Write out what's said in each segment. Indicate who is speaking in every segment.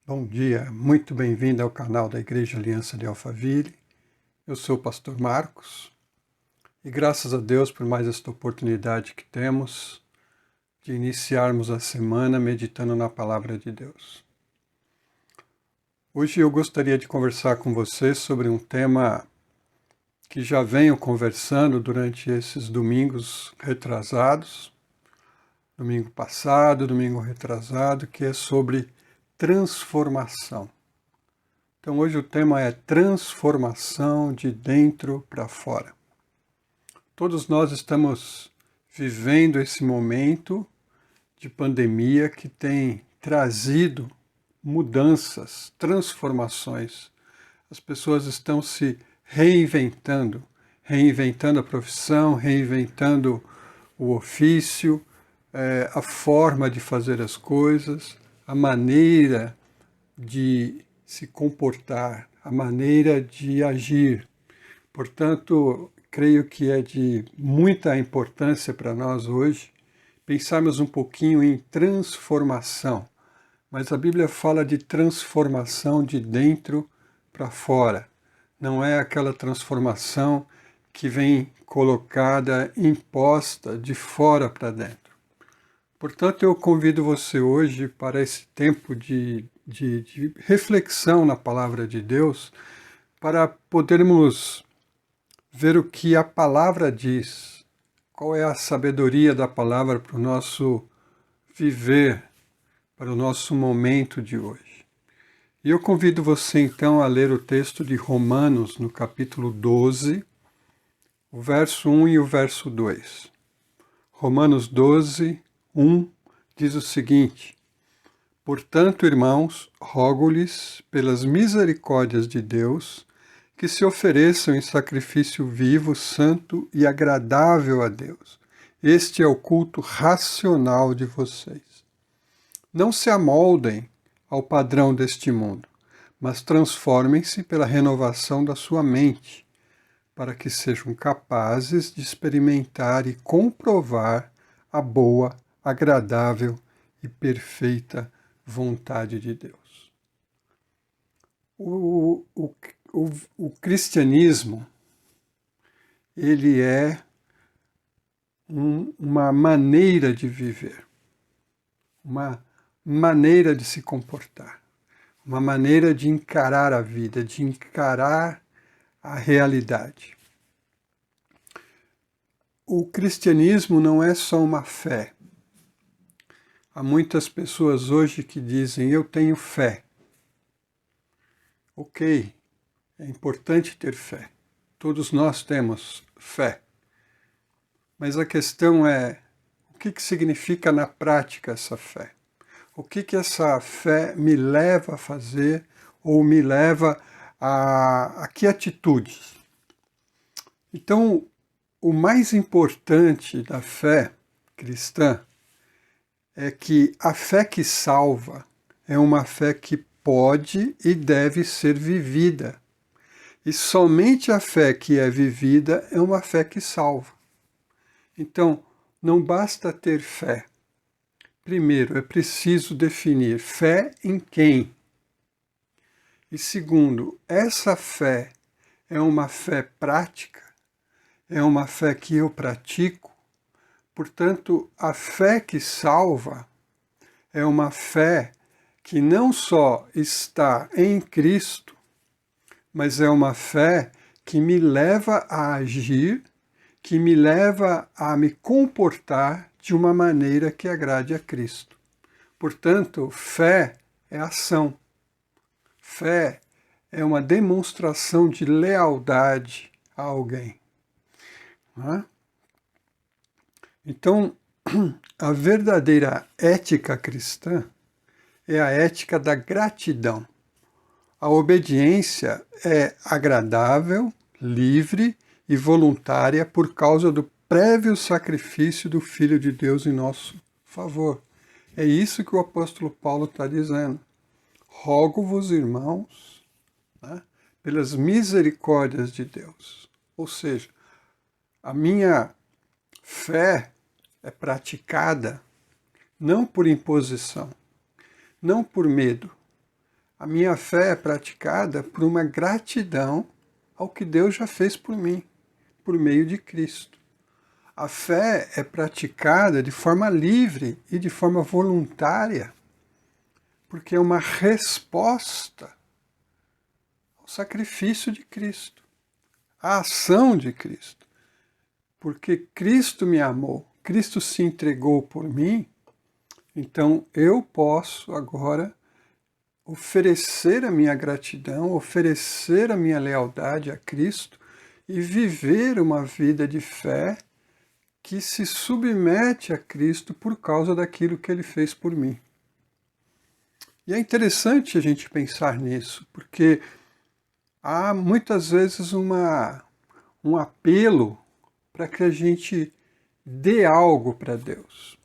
Speaker 1: Bom dia, muito bem-vindo ao canal da Igreja Aliança de Alphaville. Eu sou o pastor Marcos e graças a Deus por mais esta oportunidade que temos de iniciarmos a semana meditando na Palavra de Deus. Hoje eu gostaria de conversar com você sobre um tema que já venho conversando durante esses domingos retrasados, domingo passado, domingo retrasado, que é sobre transformação. Então hoje o tema é transformação de dentro para fora. Todos nós estamos vivendo esse momento de pandemia que tem trazido mudanças, transformações. As pessoas estão se reinventando a profissão, reinventando o ofício, a forma de fazer as coisas, a maneira de se comportar, a maneira de agir. Portanto, creio que é de muita importância para nós hoje pensarmos um pouquinho em transformação. Mas a Bíblia fala de transformação de dentro para fora. Não é aquela transformação que vem colocada, imposta de fora para dentro. Portanto, eu convido você hoje para esse tempo de reflexão na Palavra de Deus, para podermos ver o que a Palavra diz, qual é a sabedoria da Palavra para o nosso viver, para o nosso momento de hoje. E eu convido você então a ler o texto de Romanos, no capítulo 12, o verso 1 e o verso 2. Romanos 12, 1 diz o seguinte: Portanto, irmãos, rogo-lhes, pelas misericórdias de Deus, que se ofereçam em sacrifício vivo, santo e agradável a Deus. Este é o culto racional de vocês. Não se amoldem ao padrão deste mundo, mas transformem-se pela renovação da sua mente, para que sejam capazes de experimentar e comprovar a boa, agradável e perfeita vontade de Deus. O cristianismo, ele é uma maneira de viver, uma maneira de se comportar, uma maneira de encarar a vida, de encarar a realidade. O cristianismo não é só uma fé. Há muitas pessoas hoje que dizem, eu tenho fé. Ok, é importante ter fé. Todos nós temos fé. Mas a questão é, o que significa na prática essa fé? O que essa fé me leva a fazer ou me leva a que atitudes? Então, o mais importante da fé cristã é que a fé que salva é uma fé que pode e deve ser vivida. E somente a fé que é vivida é uma fé que salva. Então, não basta ter fé. Primeiro, é preciso definir fé em quem. E segundo, essa fé é uma fé prática, é uma fé que eu pratico. Portanto, a fé que salva é uma fé que não só está em Cristo, mas é uma fé que me leva a agir, que me leva a me comportar de uma maneira que agrade a Cristo. Portanto, fé é ação. Fé é uma demonstração de lealdade a alguém. Não é? Então, a verdadeira ética cristã é a ética da gratidão. A obediência é agradável, livre e voluntária por causa do prévio sacrifício do Filho de Deus em nosso favor. É isso que o apóstolo Paulo está dizendo. Rogo-vos, irmãos, né, pelas misericórdias de Deus. Ou seja, a minha Fé é praticada não por imposição, não por medo. A minha fé é praticada por uma gratidão ao que Deus já fez por mim, por meio de Cristo. A fé é praticada de forma livre e de forma voluntária, porque é uma resposta ao sacrifício de Cristo, à ação de Cristo. Porque Cristo me amou, Cristo se entregou por mim, então eu posso agora oferecer a minha gratidão, oferecer a minha lealdade a Cristo e viver uma vida de fé que se submete a Cristo por causa daquilo que Ele fez por mim. E é interessante a gente pensar nisso, porque há muitas vezes um apelo para que a gente dê algo para Deus.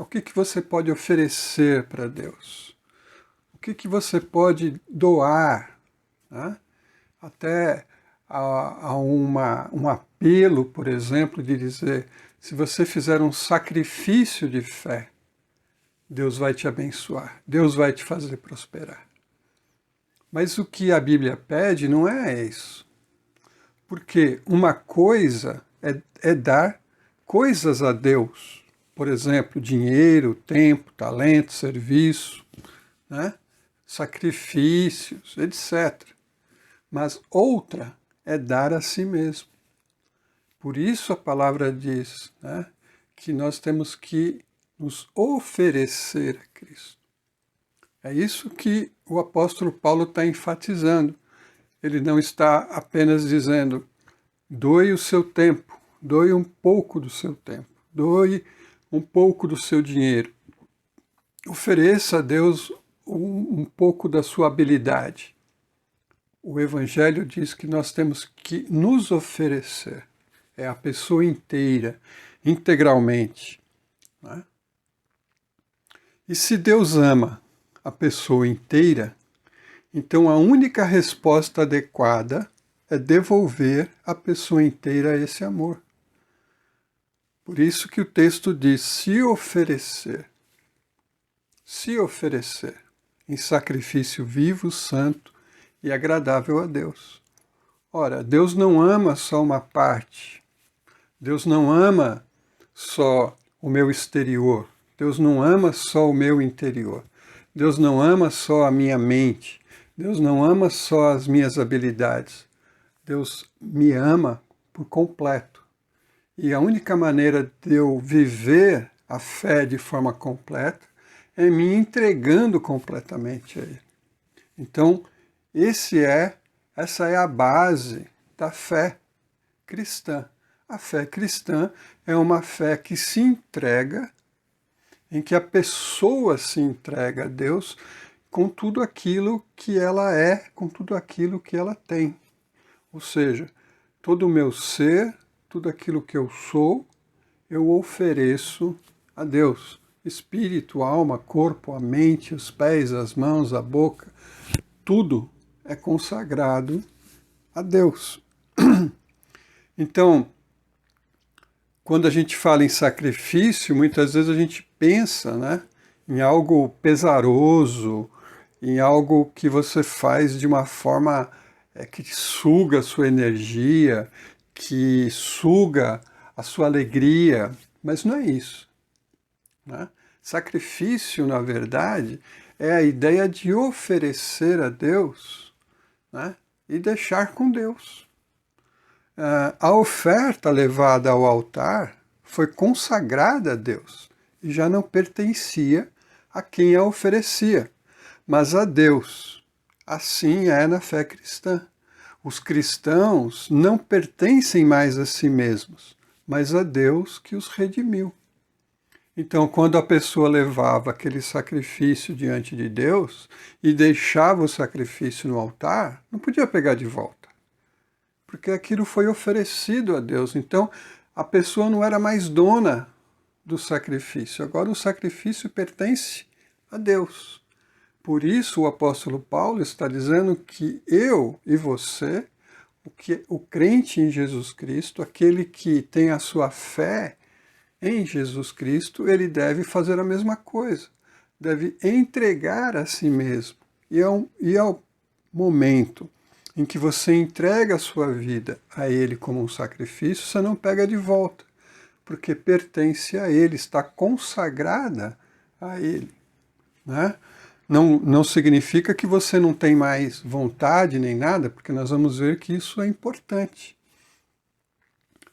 Speaker 1: O que você pode oferecer para Deus? O que você pode doar? Até há um apelo, por exemplo, de dizer, se você fizer um sacrifício de fé, Deus vai te abençoar, Deus vai te fazer prosperar. Mas o que a Bíblia pede não é isso. Porque uma coisa é dar coisas a Deus. Por exemplo, dinheiro, tempo, talento, serviço, sacrifícios, etc. Mas outra é dar a si mesmo. Por isso a palavra diz que nós temos que nos oferecer a Cristo. É isso que o apóstolo Paulo está enfatizando. Ele não está apenas dizendo, doe o seu tempo, doe um pouco do seu tempo, doe um pouco do seu dinheiro. Ofereça a Deus um pouco da sua habilidade. O Evangelho diz que nós temos que nos oferecer. É a pessoa inteira, integralmente. E se Deus ama a pessoa inteira, então a única resposta adequada é devolver a pessoa inteira esse amor. Por isso que o texto diz, se oferecer em sacrifício vivo, santo e agradável a Deus. Ora, Deus não ama só uma parte, Deus não ama só o meu exterior, Deus não ama só o meu interior, Deus não ama só a minha mente, Deus não ama só as minhas habilidades, Deus me ama por completo. E a única maneira de eu viver a fé de forma completa é me entregando completamente a Ele. Então, essa é a base da fé cristã. A fé cristã é uma fé que se entrega, em que a pessoa se entrega a Deus com tudo aquilo que ela é, com tudo aquilo que ela tem. Ou seja, todo o meu ser, tudo aquilo que eu sou, eu ofereço a Deus. Espírito, alma, corpo, a mente, os pés, as mãos, a boca, tudo é consagrado a Deus. Então, quando a gente fala em sacrifício, muitas vezes a gente pensa em algo pesaroso, em algo que você faz de uma forma que suga a sua energia, que suga a sua alegria, mas não é isso. Sacrifício, na verdade, é a ideia de oferecer a Deus e deixar com Deus. A oferta levada ao altar foi consagrada a Deus e já não pertencia a quem a oferecia, mas a Deus. Assim é na fé cristã. Os cristãos não pertencem mais a si mesmos, mas a Deus que os redimiu. Então, quando a pessoa levava aquele sacrifício diante de Deus e deixava o sacrifício no altar, não podia pegar de volta, porque aquilo foi oferecido a Deus. Então, a pessoa não era mais dona do sacrifício. Agora o sacrifício pertence a Deus. Por isso o apóstolo Paulo está dizendo que eu e você, o crente em Jesus Cristo, aquele que tem a sua fé em Jesus Cristo, ele deve fazer a mesma coisa. Deve entregar a si mesmo. E ao momento em que você entrega a sua vida a ele como um sacrifício, você não pega de volta, porque pertence a ele, está consagrada a ele, né? Não significa que você não tem mais vontade nem nada, porque nós vamos ver que isso é importante.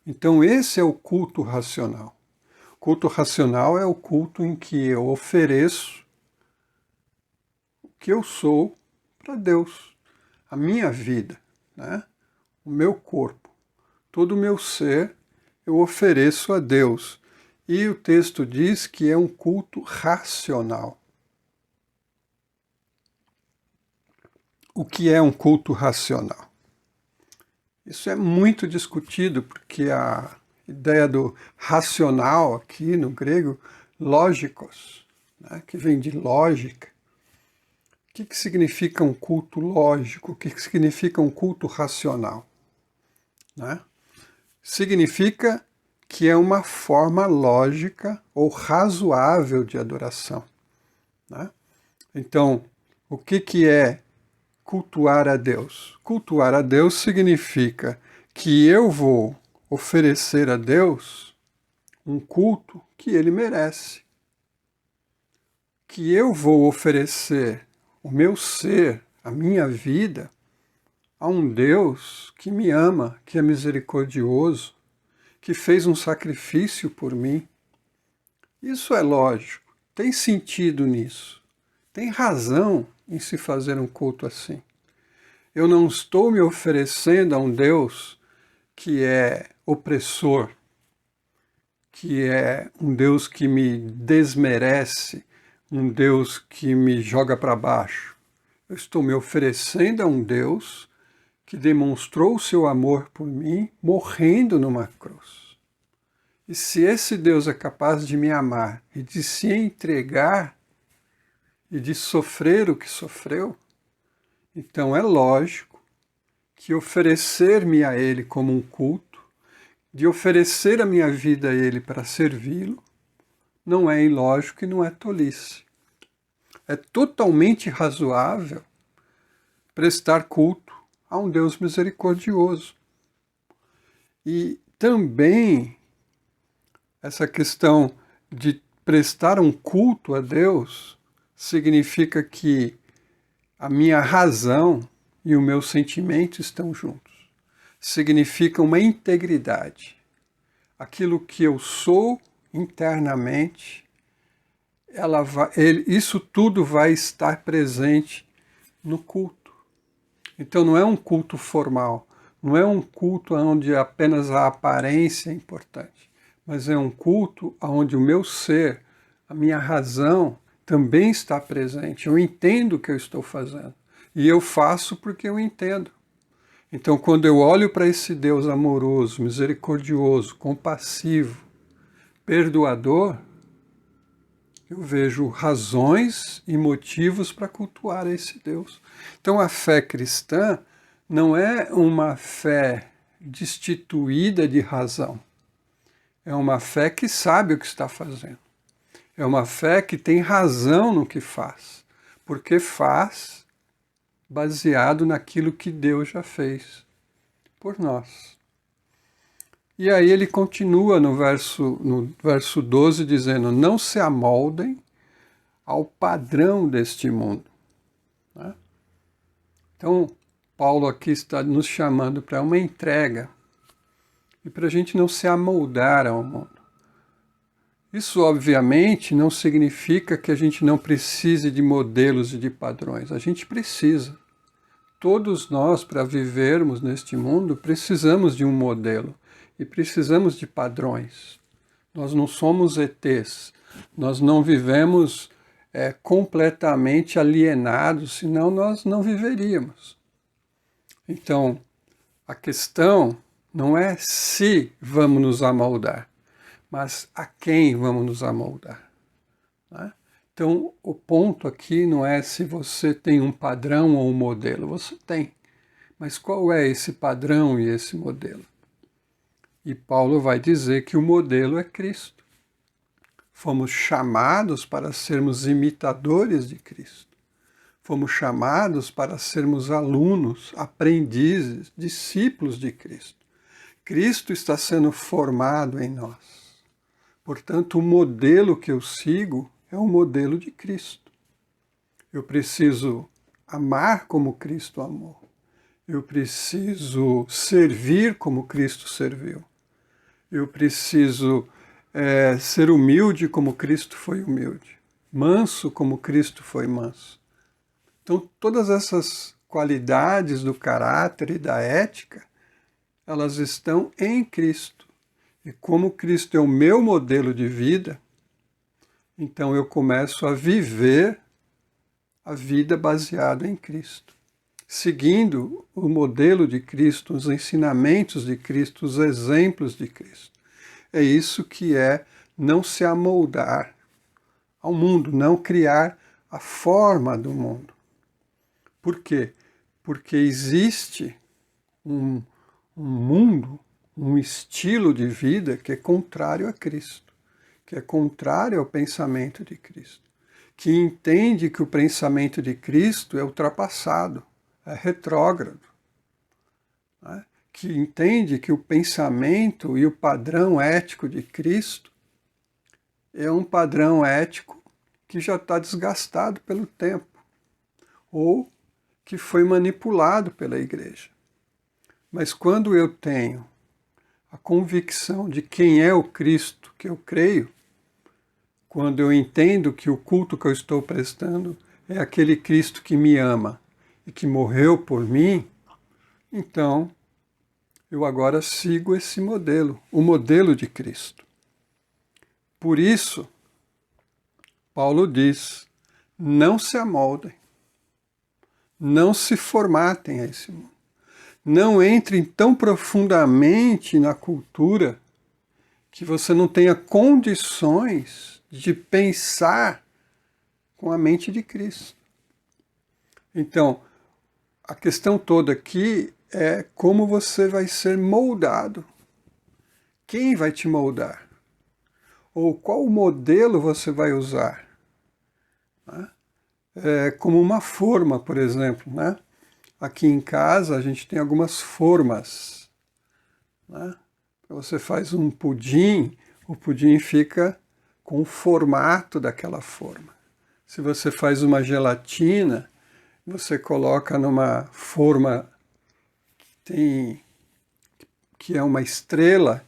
Speaker 1: Então esse é o culto racional. O culto racional é o culto em que eu ofereço o que eu sou para Deus, a minha vida, né? O meu corpo, todo o meu ser eu ofereço a Deus. E o texto diz que é um culto racional. O que é um culto racional? Isso é muito discutido, porque a ideia do racional aqui no grego, lógicos, né, que vem de lógica. O que significa um culto lógico? O que significa um culto racional? Né? Significa que é uma forma lógica ou razoável de adoração. Né? Então, o que é cultuar a Deus? Cultuar a Deus significa que eu vou oferecer a Deus um culto que ele merece. Que eu vou oferecer o meu ser, a minha vida, a um Deus que me ama, que é misericordioso, que fez um sacrifício por mim. Isso é lógico, tem sentido nisso, tem razão em se fazer um culto assim. Eu não estou me oferecendo a um Deus que é opressor, que é um Deus que me desmerece, um Deus que me joga para baixo. Eu estou me oferecendo a um Deus que demonstrou o seu amor por mim morrendo numa cruz. E se esse Deus é capaz de me amar e de se entregar e de sofrer o que sofreu, então é lógico que oferecer-me a Ele como um culto, de oferecer a minha vida a Ele para servi-lo, não é ilógico e não é tolice. É totalmente razoável prestar culto a um Deus misericordioso. E também essa questão de prestar um culto a Deus significa que a minha razão e o meu sentimento estão juntos. Significa uma integridade. Aquilo que eu sou internamente, isso tudo vai estar presente no culto. Então não é um culto formal, não é um culto onde apenas a aparência é importante, mas é um culto onde o meu ser, a minha razão, também está presente. Eu entendo o que eu estou fazendo. E eu faço porque eu entendo. Então, quando eu olho para esse Deus amoroso, misericordioso, compassivo, perdoador, eu vejo razões e motivos para cultuar esse Deus. Então, a fé cristã não é uma fé destituída de razão. É uma fé que sabe o que está fazendo. É uma fé que tem razão no que faz, porque faz baseado naquilo que Deus já fez por nós. E aí ele continua no verso 12 dizendo, não se amoldem ao padrão deste mundo. Né? Então, Paulo aqui está nos chamando para uma entrega e para a gente não se amoldar ao mundo. Isso, obviamente, não significa que a gente não precise de modelos e de padrões. A gente precisa. Todos nós, para vivermos neste mundo, precisamos de um modelo e precisamos de padrões. Nós não somos ETs, nós não vivemos completamente alienados, senão nós não viveríamos. Então, a questão não é se vamos nos amoldar, mas a quem vamos nos amoldar. Né? Então, o ponto aqui não é se você tem um padrão ou um modelo. Você tem. Mas qual é esse padrão e esse modelo? E Paulo vai dizer que o modelo é Cristo. Fomos chamados para sermos imitadores de Cristo. Fomos chamados para sermos alunos, aprendizes, discípulos de Cristo. Cristo está sendo formado em nós. Portanto, o modelo que eu sigo é o modelo de Cristo. Eu preciso amar como Cristo amou. Eu preciso servir como Cristo serviu. Eu preciso ser humilde como Cristo foi humilde. Manso como Cristo foi manso. Então, todas essas qualidades do caráter e da ética, elas estão em Cristo. E como Cristo é o meu modelo de vida, então eu começo a viver a vida baseada em Cristo, seguindo o modelo de Cristo, os ensinamentos de Cristo, os exemplos de Cristo. É isso que é não se amoldar ao mundo, não criar a forma do mundo. Por quê? Porque existe um mundo, um estilo de vida que é contrário a Cristo, que é contrário ao pensamento de Cristo, que entende que o pensamento de Cristo é ultrapassado, é retrógrado, né? Que entende que o pensamento e o padrão ético de Cristo é um padrão ético que já está desgastado pelo tempo, ou que foi manipulado pela igreja. Mas quando eu tenho a convicção de quem é o Cristo que eu creio, quando eu entendo que o culto que eu estou prestando é aquele Cristo que me ama e que morreu por mim, então eu agora sigo esse modelo, o modelo de Cristo. Por isso, Paulo diz, não se amoldem, não se formatem a esse mundo. Não entrem tão profundamente na cultura que você não tenha condições de pensar com a mente de Cristo. Então, a questão toda aqui é como você vai ser moldado. Quem vai te moldar? Ou qual modelo você vai usar? Como uma forma, por exemplo, né? Aqui em casa a gente tem algumas formas, né? Você faz um pudim, o pudim fica com o formato daquela forma. Se você faz uma gelatina, você coloca numa forma que é uma estrela,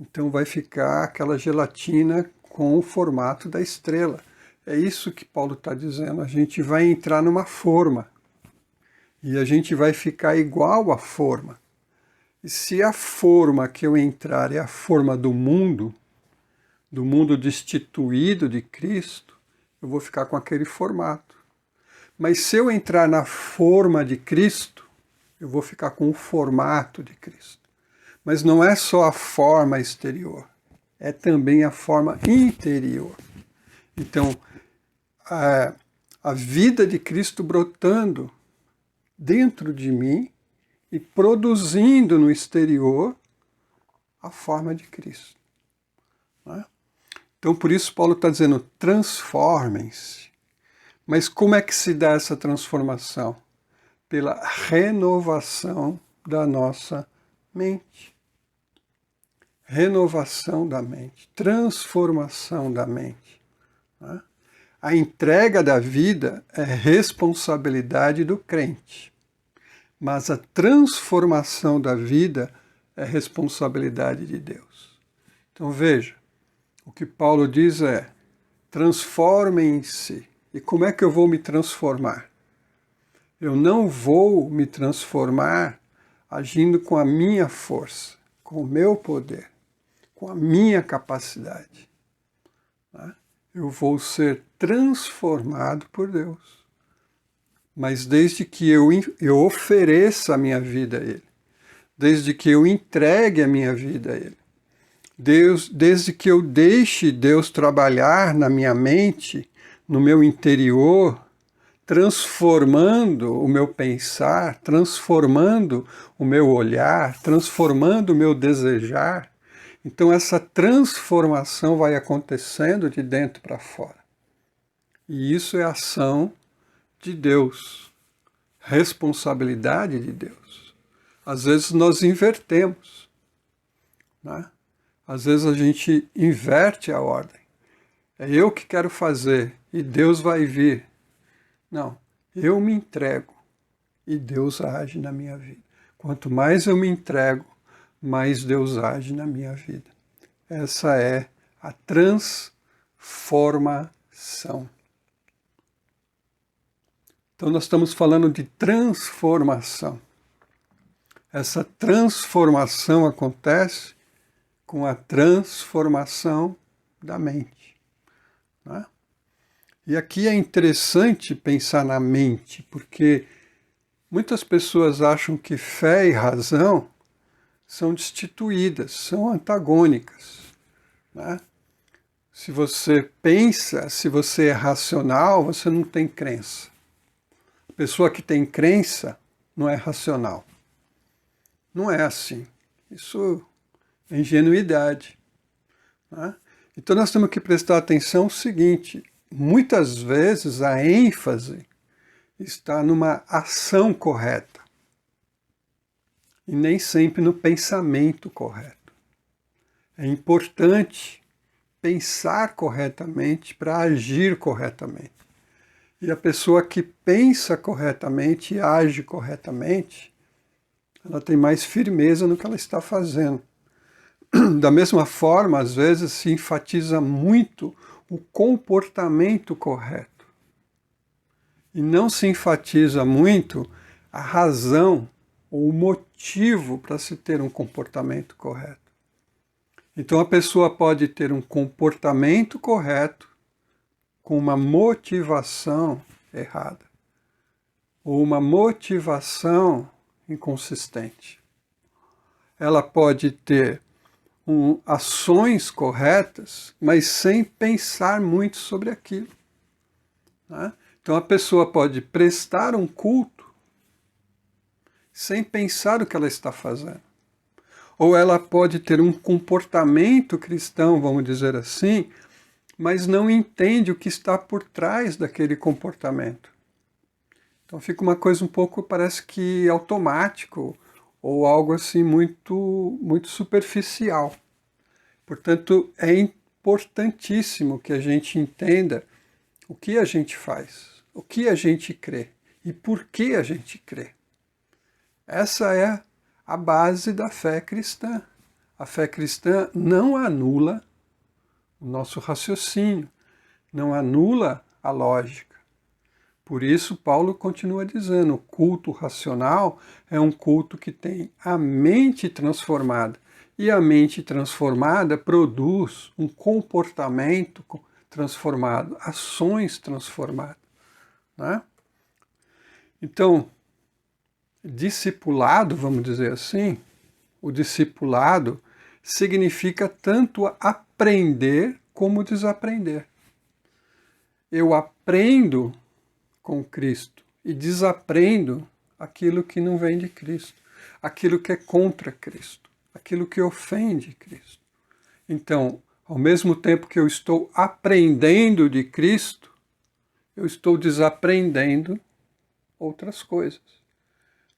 Speaker 1: então vai ficar aquela gelatina com o formato da estrela. É isso que Paulo está dizendo, a gente vai entrar numa forma. E a gente vai ficar igual à forma. E se a forma que eu entrar é a forma do mundo destituído de Cristo, eu vou ficar com aquele formato. Mas se eu entrar na forma de Cristo, eu vou ficar com o formato de Cristo. Mas não é só a forma exterior, é também a forma interior. Então, a vida de Cristo brotando dentro de mim e produzindo no exterior a forma de Cristo. Né? Então, por isso, Paulo está dizendo, transformem-se. Mas como é que se dá essa transformação? Pela renovação da nossa mente. Renovação da mente, transformação da mente. Né? A entrega da vida é responsabilidade do crente. Mas a transformação da vida é responsabilidade de Deus. Então veja, o que Paulo diz é, transformem-se. E como é que eu vou me transformar? Eu não vou me transformar agindo com a minha força, com o meu poder, com a minha capacidade. Né? Eu vou ser transformado por Deus. Mas desde que eu ofereça a minha vida a Ele, desde que eu entregue a minha vida a Ele, desde que eu deixe Deus trabalhar na minha mente, no meu interior, transformando o meu pensar, transformando o meu olhar, transformando o meu desejar, Então essa transformação vai acontecendo de dentro para fora. E isso é ação de Deus, responsabilidade de Deus. Às vezes nós invertemos, né? Às vezes a gente inverte a ordem. É eu que quero fazer e Deus vai vir. Não, eu me entrego e Deus age na minha vida. Quanto mais eu me entrego, mais Deus age na minha vida. Essa é a transformação. Então nós estamos falando de transformação. Essa transformação acontece com a transformação da mente, né? E aqui é interessante pensar na mente, porque muitas pessoas acham que fé e razão são destituídas, são antagônicas, né? Se você pensa, se você é racional, você não tem crença. A pessoa que tem crença não é racional. Não é assim. Isso é ingenuidade, né? Então nós temos que prestar atenção no seguinte: muitas vezes a ênfase está numa ação correta e nem sempre no pensamento correto. É importante pensar corretamente para agir corretamente. E a pessoa que pensa corretamente e age corretamente, ela tem mais firmeza no que ela está fazendo. Da mesma forma, às vezes se enfatiza muito o comportamento correto. E não se enfatiza muito a razão ou o motivo para se ter um comportamento correto. Então a pessoa pode ter um comportamento correto com uma motivação errada, ou uma motivação inconsistente. Ela pode ter ações corretas, mas sem pensar muito sobre aquilo, né? Então a pessoa pode prestar um culto sem pensar o que ela está fazendo. Ou ela pode ter um comportamento cristão, vamos dizer assim, mas não entende o que está por trás daquele comportamento. Então fica uma coisa um pouco, parece que automático, ou algo assim muito superficial. Portanto, é importantíssimo que a gente entenda o que a gente faz, o que a gente crê e por que a gente crê. Essa é a base da fé cristã. A fé cristã não anula o nosso raciocínio, não anula a lógica. Por isso, Paulo continua dizendo, o culto racional é um culto que tem a mente transformada. E a mente transformada produz um comportamento transformado, ações transformadas, né? Então, discipulado, vamos dizer assim, o discipulado significa tanto aprender como desaprender. Eu aprendo com Cristo e desaprendo aquilo que não vem de Cristo, aquilo que é contra Cristo, aquilo que ofende Cristo. Então, ao mesmo tempo que eu estou aprendendo de Cristo, eu estou desaprendendo outras coisas.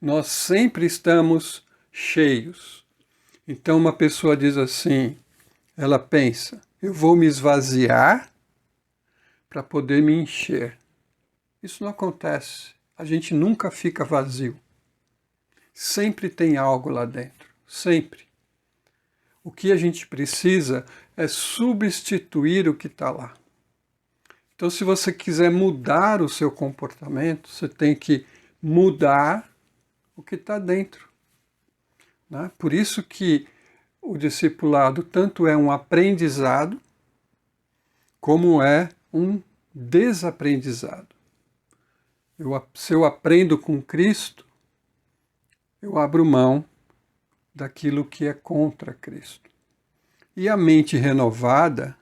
Speaker 1: Nós sempre estamos cheios. Então uma pessoa diz assim, ela pensa, eu vou me esvaziar para poder me encher. Isso não acontece. A gente nunca fica vazio. Sempre tem algo lá dentro. Sempre. O que a gente precisa é substituir o que está lá. Então, se você quiser mudar o seu comportamento, você tem que mudar o que está dentro, né? Por isso que o discipulado tanto é um aprendizado, como é um desaprendizado. Se eu aprendo com Cristo, eu abro mão daquilo que é contra Cristo. E a mente renovada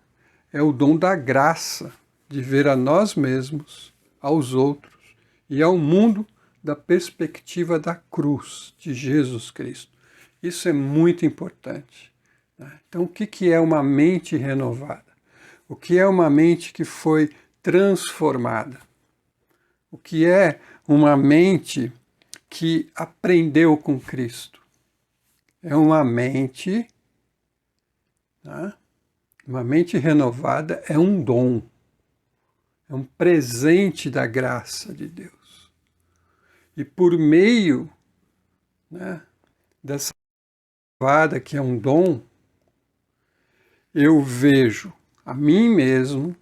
Speaker 1: é o dom da graça de ver a nós mesmos, aos outros e ao mundo da perspectiva da cruz de Jesus Cristo. Isso é muito importante. Então, o que é uma mente renovada? O que é uma mente que foi transformada? O que é uma mente que aprendeu com Cristo? É uma mente, né? Uma mente renovada é um dom, é um presente da graça de Deus. E por meio, né, dessa renovada, que é um dom, eu vejo a mim mesmo,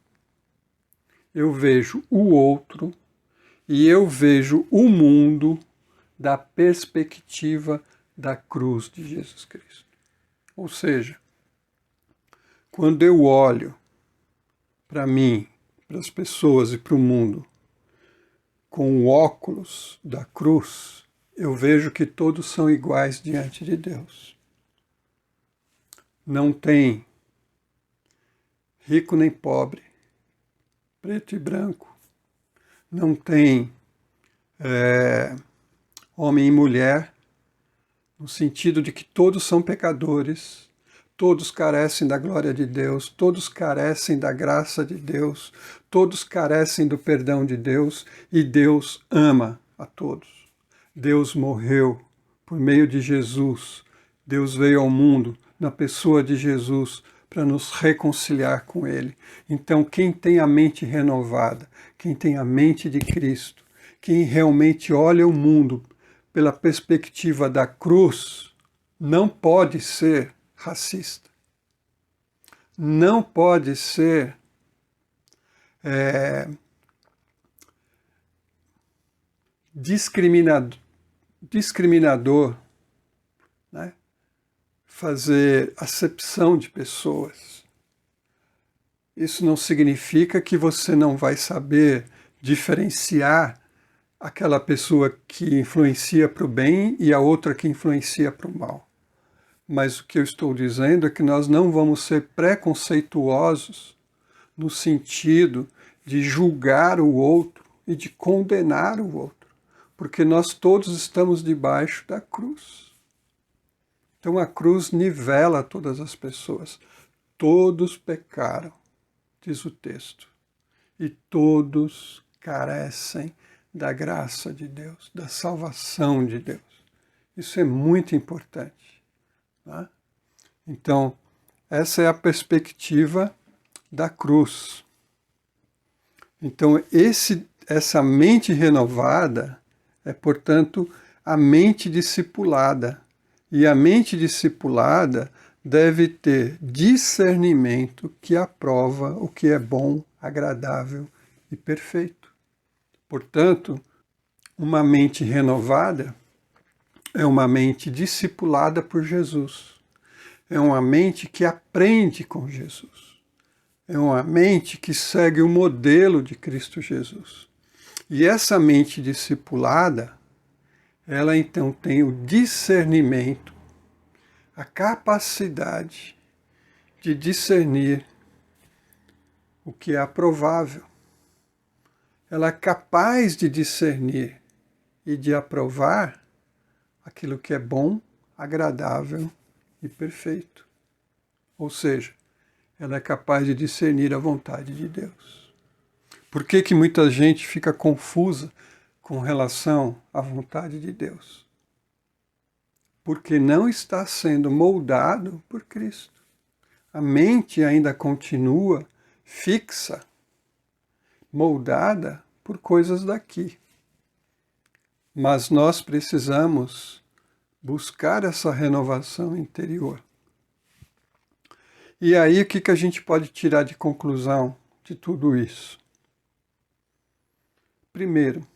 Speaker 1: eu vejo o outro e eu vejo o mundo da perspectiva da cruz de Jesus Cristo. Ou seja, quando eu olho para mim, para as pessoas e para o mundo com o óculos da cruz, eu vejo que todos são iguais diante de Deus. Não tem rico nem pobre, preto e branco. Não tem homem e mulher, no sentido de que todos são pecadores, todos carecem da glória de Deus, todos carecem da graça de Deus, todos carecem do perdão de Deus, e Deus ama a todos. Deus morreu por meio de Jesus. Deus veio ao mundo na pessoa de Jesus para nos reconciliar com Ele. Então, quem tem a mente renovada, quem tem a mente de Cristo, quem realmente olha o mundo pela perspectiva da cruz, não pode ser racista. Não pode ser discriminador, né? Fazer acepção de pessoas. Isso não significa que você não vai saber diferenciar aquela pessoa que influencia para o bem e a outra que influencia para o mal. Mas o que eu estou dizendo é que nós não vamos ser preconceituosos no sentido de julgar o outro e de condenar o outro, porque nós todos estamos debaixo da cruz. Então a cruz nivela todas as pessoas. Todos pecaram, diz o texto, e todos carecem da graça de Deus, da salvação de Deus. Isso é muito importante. Tá? Então, essa é a perspectiva da cruz. Então, essa mente renovada é, portanto, a mente discipulada. E a mente discipulada deve ter discernimento que aprova o que é bom, agradável e perfeito. Portanto, uma mente renovada é uma mente discipulada por Jesus. É uma mente que aprende com Jesus. É uma mente que segue o modelo de Cristo Jesus. E essa mente discipulada, ela então tem o discernimento, a capacidade de discernir o que é aprovável. Ela é capaz de discernir e de aprovar aquilo que é bom, agradável e perfeito. Ou seja, ela é capaz de discernir a vontade de Deus. Por que muita gente fica confusa com relação à vontade de Deus? Porque não está sendo moldado por Cristo. A mente ainda continua fixa, moldada por coisas daqui. Mas nós precisamos buscar essa renovação interior. E aí, o que a gente pode tirar de conclusão de tudo isso? Primeiro,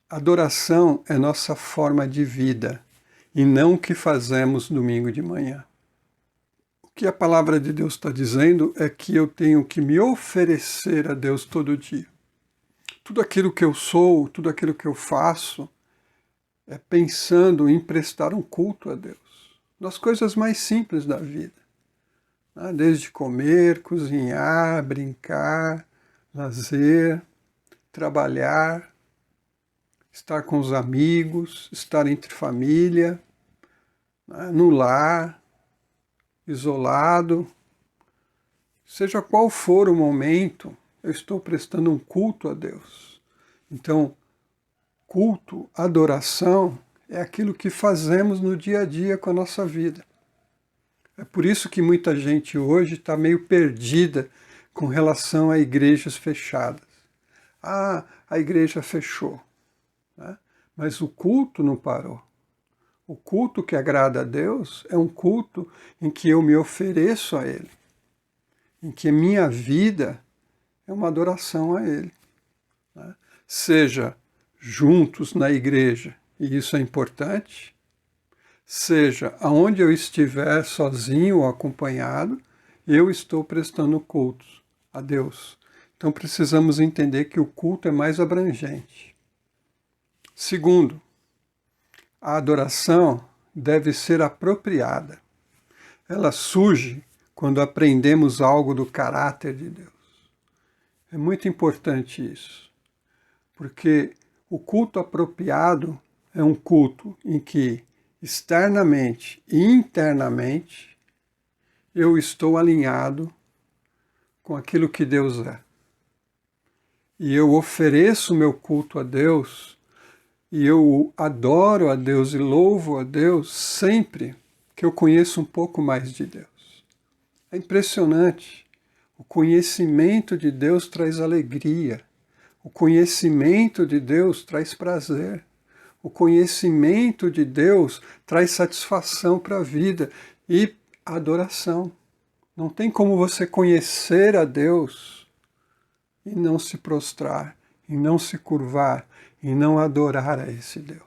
Speaker 1: adoração é nossa forma de vida e não o que fazemos domingo de manhã. O que a palavra de Deus está dizendo é que eu tenho que me oferecer a Deus todo dia. Tudo aquilo que eu sou, tudo aquilo que eu faço, é pensando em prestar um culto a Deus. Nas coisas mais simples da vida. Desde comer, cozinhar, brincar, lazer, trabalhar, estar com os amigos, estar entre família, no lar, isolado, seja qual for o momento, eu estou prestando um culto a Deus. Então, culto, adoração, é aquilo que fazemos no dia a dia com a nossa vida. É por isso que muita gente hoje está meio perdida com relação a igrejas fechadas. Ah, a igreja fechou, né? Mas o culto não parou. O culto que agrada a Deus é um culto em que eu me ofereço a Ele, em que minha vida é uma adoração a Ele, né? Seja juntos na igreja, e isso é importante, seja aonde eu estiver sozinho ou acompanhado, eu estou prestando cultos a Deus. Então precisamos entender que o culto é mais abrangente. Segundo, a adoração deve ser apropriada. Ela surge quando aprendemos algo do caráter de Deus. É muito importante isso, porque o culto apropriado é um culto em que, externamente e internamente, eu estou alinhado com aquilo que Deus é. E eu ofereço meu culto a Deus, e eu adoro a Deus e louvo a Deus sempre que eu conheço um pouco mais de Deus. É impressionante. O conhecimento de Deus traz alegria. O conhecimento de Deus traz prazer. O conhecimento de Deus traz satisfação para a vida e adoração. Não tem como você conhecer a Deus e não se prostrar, e não se curvar, e não adorar a esse Deus.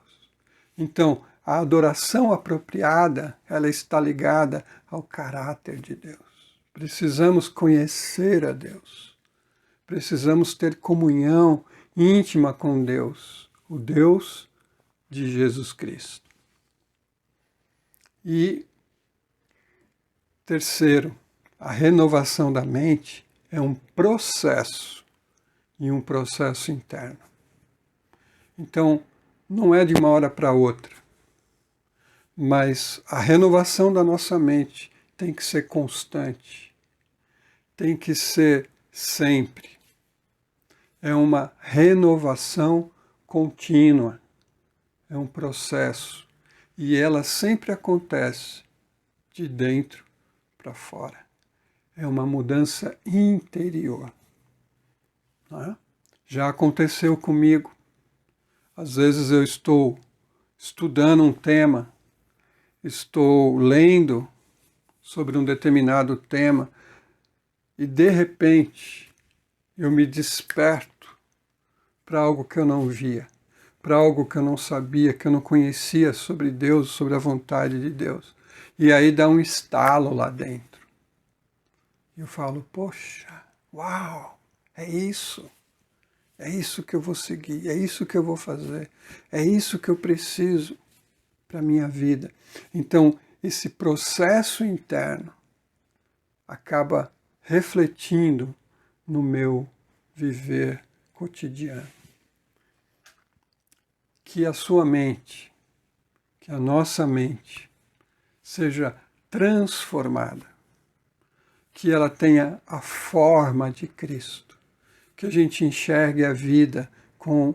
Speaker 1: Então, a adoração apropriada, ela está ligada ao caráter de Deus. Precisamos conhecer a Deus. Precisamos ter comunhão íntima com Deus, o Deus de Jesus Cristo. E terceiro, a renovação da mente é um processo, e um processo interno. Então, não é de uma hora para outra, mas a renovação da nossa mente tem que ser constante, tem que ser sempre. É uma renovação contínua, é um processo, e ela sempre acontece de dentro para fora. É uma mudança interior. Não é? Já aconteceu comigo. Às vezes eu estou estudando um tema, estou lendo sobre um determinado tema e, de repente, eu me desperto para algo que eu não via, para algo que eu não sabia, que eu não conhecia sobre Deus, sobre a vontade de Deus. E aí dá um estalo lá dentro. E eu falo, poxa, uau, é isso. É isso que eu vou seguir, é isso que eu vou fazer, é isso que eu preciso para a minha vida. Então, esse processo interno acaba refletindo no meu viver cotidiano. Que a sua mente, que a nossa mente seja transformada, que ela tenha a forma de Cristo, que a gente enxergue a vida com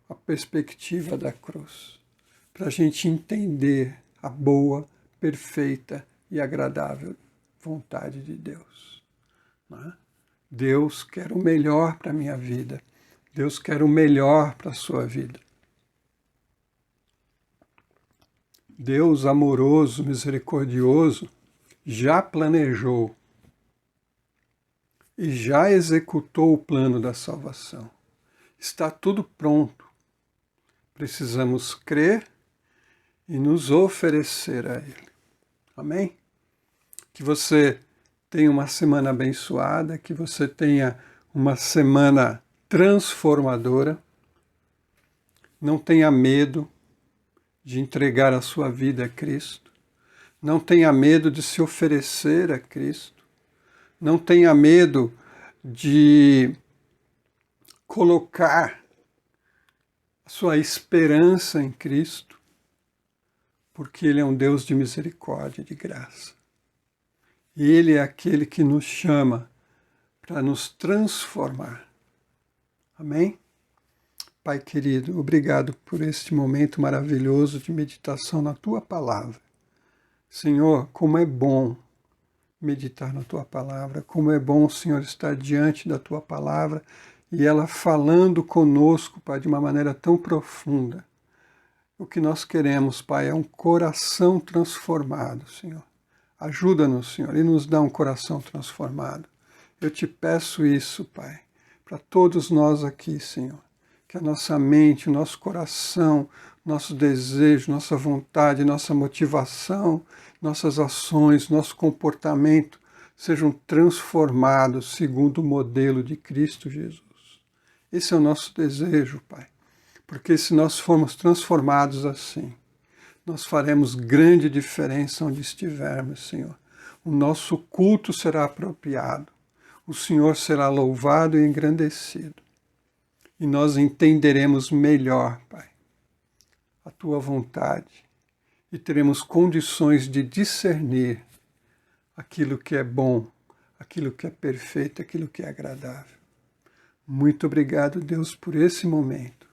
Speaker 1: a perspectiva da cruz, para a gente entender a boa, perfeita e agradável vontade de Deus. Né? Deus quer o melhor para a minha vida, Deus quer o melhor para a sua vida. Deus amoroso, misericordioso, já planejou e já executou o plano da salvação. Está tudo pronto. Precisamos crer e nos oferecer a Ele. Amém? Que você tenha uma semana abençoada, que você tenha uma semana transformadora. Não tenha medo de entregar a sua vida a Cristo. Não tenha medo de se oferecer a Cristo. Não tenha medo de colocar a sua esperança em Cristo, porque Ele é um Deus de misericórdia e de graça. Ele é aquele que nos chama para nos transformar. Amém? Pai querido, obrigado por este momento maravilhoso de meditação na Tua Palavra. Senhor, como é bom meditar na Tua Palavra, como é bom, Senhor, estar diante da Tua Palavra e ela falando conosco, Pai, de uma maneira tão profunda. O que nós queremos, Pai, é um coração transformado, Senhor. Ajuda-nos, Senhor, e nos dá um coração transformado. Eu te peço isso, Pai, para todos nós aqui, Senhor. Que a nossa mente, o nosso coração, nosso desejo, nossa vontade, nossa motivação, nossas ações, nosso comportamento sejam transformados segundo o modelo de Cristo Jesus. Esse é o nosso desejo, Pai, porque se nós formos transformados assim, nós faremos grande diferença onde estivermos, Senhor. O nosso culto será apropriado, o Senhor será louvado e engrandecido. E nós entenderemos melhor, Pai, a Tua vontade e teremos condições de discernir aquilo que é bom, aquilo que é perfeito, aquilo que é agradável. Muito obrigado, Deus, por esse momento.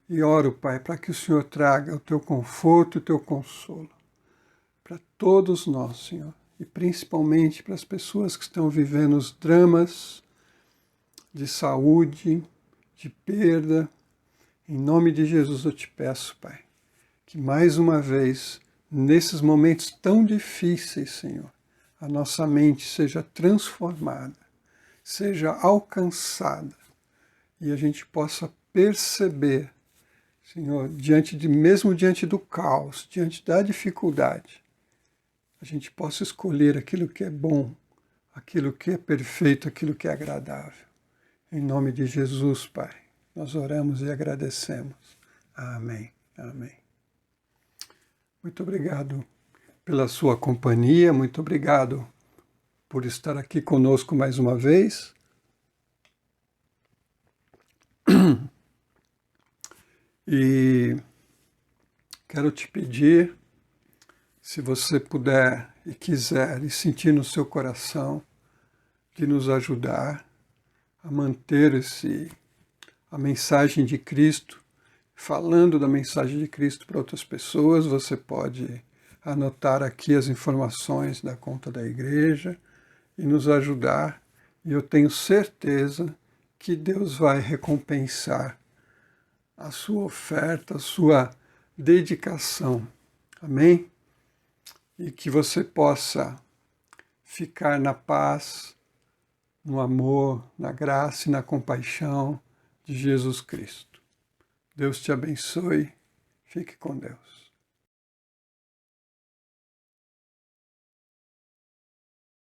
Speaker 1: E oro, Pai, para que o Senhor traga o Teu conforto e o Teu consolo para todos nós, Senhor, e principalmente para as pessoas que estão vivendo os dramas de saúde, de perda. Em nome de Jesus eu te peço, Pai, que mais uma vez, nesses momentos tão difíceis, Senhor, a nossa mente seja transformada, seja alcançada e a gente possa perceber, Senhor, mesmo diante do caos, diante da dificuldade, a gente possa escolher aquilo que é bom, aquilo que é perfeito, aquilo que é agradável. Em nome de Jesus, Pai, nós oramos e agradecemos. Amém. Amém. Muito obrigado pela sua companhia, muito obrigado por estar aqui conosco mais uma vez. E quero te pedir, se você puder e quiser e sentir no seu coração, de nos ajudar a manter a mensagem de Cristo, falando da mensagem de Cristo para outras pessoas. Você pode anotar aqui as informações da conta da igreja e nos ajudar. E eu tenho certeza que Deus vai recompensar a sua oferta, a sua dedicação. Amém? E que você possa ficar na paz, no amor, na graça e na compaixão de Jesus Cristo. Deus te abençoe. Fique com Deus.